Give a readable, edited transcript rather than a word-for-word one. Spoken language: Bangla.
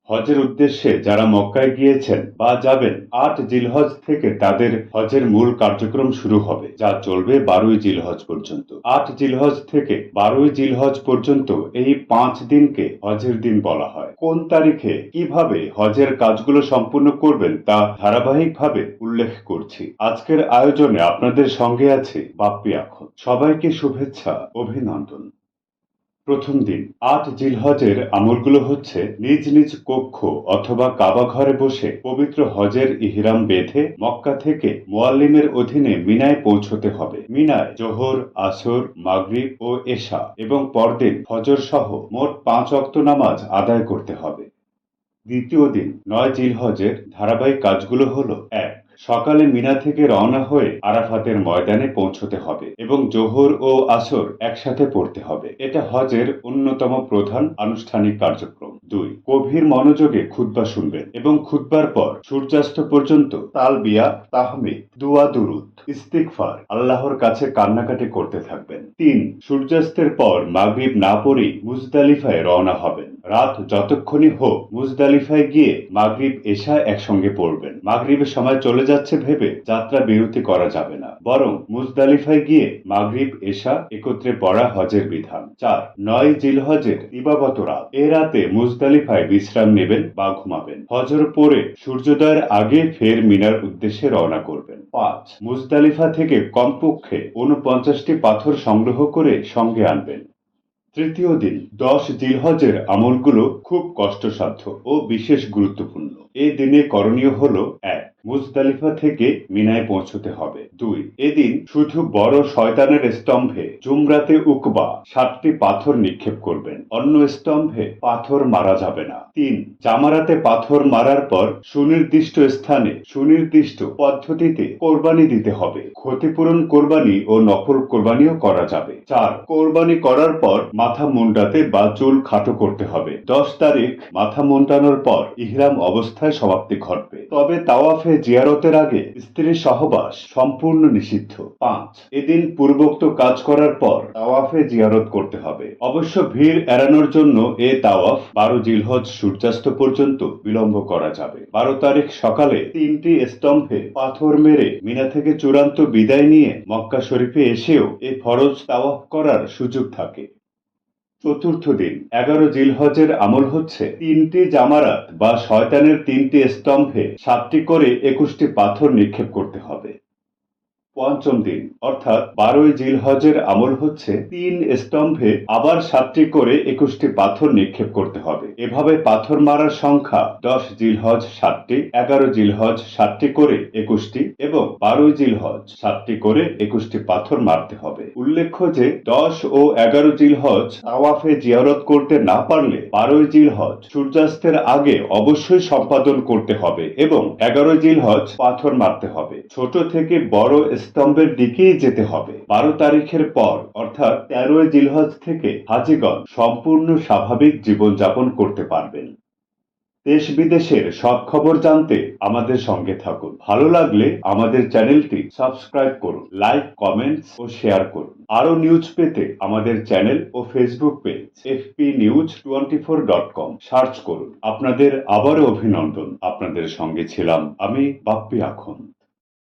হজের উদ্দেশ্যে যারা মক্কায় গিয়েছেন বা যাবেন, ৮ জিলহজ থেকে তাদের হজের মূল কার্যক্রম শুরু হবে, যা চলবে ১২ই জিলহজ পর্যন্ত। ৮ জিলহজ থেকে ১২ই জিলহজ পর্যন্ত এই ৫ দিনকে হজের দিন বলা হয়। কোন তারিখে কিভাবে হজের কাজগুলো সম্পূর্ণ করবেন তা ধারাবাহিকভাবে উল্লেখ করছি। আজকের আয়োজনে আপনাদের সঙ্গে আছে বাপ্পি আখন। সবাইকে শুভেচ্ছা, অভিনন্দন। প্রথম দিন ৮ জিলহজের আমলগুলো হচ্ছে নিজ নিজ কক্ষ অথবা কাবা ঘরে বসে পবিত্র হজের ইহরাম বেঁধে মক্কা থেকে মুয়াল্লিমের অধীনে মিনায় পৌঁছতে হবে। মিনায় জোহর, আসর, মাগরিব ও এশা এবং পরদিন ফজর সহ মোট ৫ ওয়াক্ত নামাজ আদায় করতে হবে। দ্বিতীয় দিন ৯ জিলহজের ধারাবাহিক কাজগুলো হলো: ১, সকালে মিনা থেকে রওনা হয়ে আরাফাতের ময়দানে পৌঁছতে হবে এবং জোহর ও আসর একসাথে পড়তে হবে। এটা হজের অন্যতম প্রধান আনুষ্ঠানিক কার্যক্রম। ২, গভীর মনোযোগে খুতবা শুনবেন এবং খুতবার পর সূর্যাস্ত পর্যন্ত তালবিয়া, তাহমিদ, দুয়া, দুরুদ, ইস্তিগফার, আল্লাহর কাছে কান্নাকাটি করতে থাকবেন। ৩, সূর্যাস্তের পর মাগরিব না পড়েই মুজদালিফায় রওনা হবেন। রাত যতক্ষণই হোক মুজদালিফায় গিয়ে মাগরিব, এশা একসঙ্গে পড়বেন। মাগরিবের সময় চলে যাচ্ছে ভেবে যাত্রা বিরতি করা যাবে না, বরং মুজদালিফায় গিয়ে মাগরিব, এশা একত্রে পড়া হজের বিধান। ৪, ৯ জিলহজের দিবাগত রাত। এ রাতে মুজদালিফায় বিশ্রাম নেবেন বা ঘুমাবেন। ফজর পড়ে সূর্যোদয়ের আগে ফের মিনার উদ্দেশ্যে রওনা করবেন। ৫, মুজদালিফা থেকে কমপক্ষে ৪৯টি পাথর সংগ্রহ করে সঙ্গে আনবেন। তৃতীয় দিন ১০ জিলহজের আমলগুলো খুব কষ্টসাধ্য ও বিশেষ গুরুত্বপূর্ণ। এ দিনে করণীয় হলো: ১, মুজদালিফা থেকে মিনায় পৌঁছতে হবে। ২, এদিন শুধু বড় শয়তানের স্তম্ভে জুমরাতে উকবা ৭টি পাথর নিক্ষেপ করবেন, অন্য স্তম্ভে পাথর মারা যাবে না। ৩, জামারাতে পাথর মারার পর সুনির্দিষ্ট স্থানে সুনির্দিষ্ট পদ্ধতিতে কোরবানি দিতে হবে। ক্ষতিপূরণ কোরবানি ও নফল কোরবানিও করা যাবে। ৪, কোরবানি করার পর মাথা মুন্ডাতে বা চুল খাটো করতে হবে। ১০ তারিখ মাথা মুন্ডানোর পর ইহরাম অবস্থায় সমাপ্তি ঘটবে, তবে তাওয়াফে জিয়ারতের আগে স্ত্রীর সহবাস সম্পূর্ণ নিষিদ্ধ। ৫, এদিন পূর্বোক্ত কাজ করার পর তাওয়াফে জিয়ারত করতে হবে। অবশ্য ভিড় এড়ানোর জন্য এ তাওয়াফ ১২ জিলহজ সূর্যাস্ত পর্যন্ত বিলম্ব করা যাবে। ১২ তারিখ সকালে ৩টি স্তম্ভে পাথর মেরে মিনা থেকে চূড়ান্ত বিদায় নিয়ে মক্কা শরীফে এসেও এ ফরজ তাওয়াফ করার সুযোগ থাকে। চতুর্থ দিন ১১ জিলহজের আমল হচ্ছে ৩টি জামারাত বা শয়তানের ৩টি স্তম্ভে ৭টি করে ২১টি পাথর নিক্ষেপ করতে হবে। পঞ্চম দিন অর্থাৎ ১২ই জিলহজের আমল হচ্ছে ৩ স্তম্ভে আবার ৭টি করে ২১টি পাথর নিক্ষেপ করতে হবে। এভাবে পাথর মারার সংখ্যা ১০ জিলহজ ৭টি, ১১ জিলহজ ৭টি করে ২১টি এবং ১২ জিলহজ ৭টি করে ২১টি পাথর মারতে হবে। উল্লেখ্য যে ১০ ও ১১ জিলহজ তাওয়াফে জিয়ারত করতে না পারলে ১২ জিলহজ সূর্যাস্তের আগে অবশ্যই সম্পাদন করতে হবে এবং ১১ জিলহজ পাথর মারতে হবে। ছোট থেকে বড় স্তম্ভের দিকেই যেতে হবে। ১২ তারিখের পর অর্থাৎ ১৩ জিলহজ থেকে হাজিগণ সম্পূর্ণ স্বাভাবিক জীবনযাপন করতে পারবেন। দেশ বিদেশের সব খবর জানতে আমাদের সঙ্গে থাকুন। ভালো লাগলে আমাদের চ্যানেলটি সাবস্ক্রাইব করুন, লাইক, কমেন্টস ও শেয়ার করুন। আরো নিউজ পেতে আমাদের চ্যানেল ও ফেসবুক পেজ fpnews24.com সার্চ করুন। আপনাদের আবারও অভিনন্দন। আপনাদের সঙ্গে ছিলাম আমি, বাপ্পি আখন।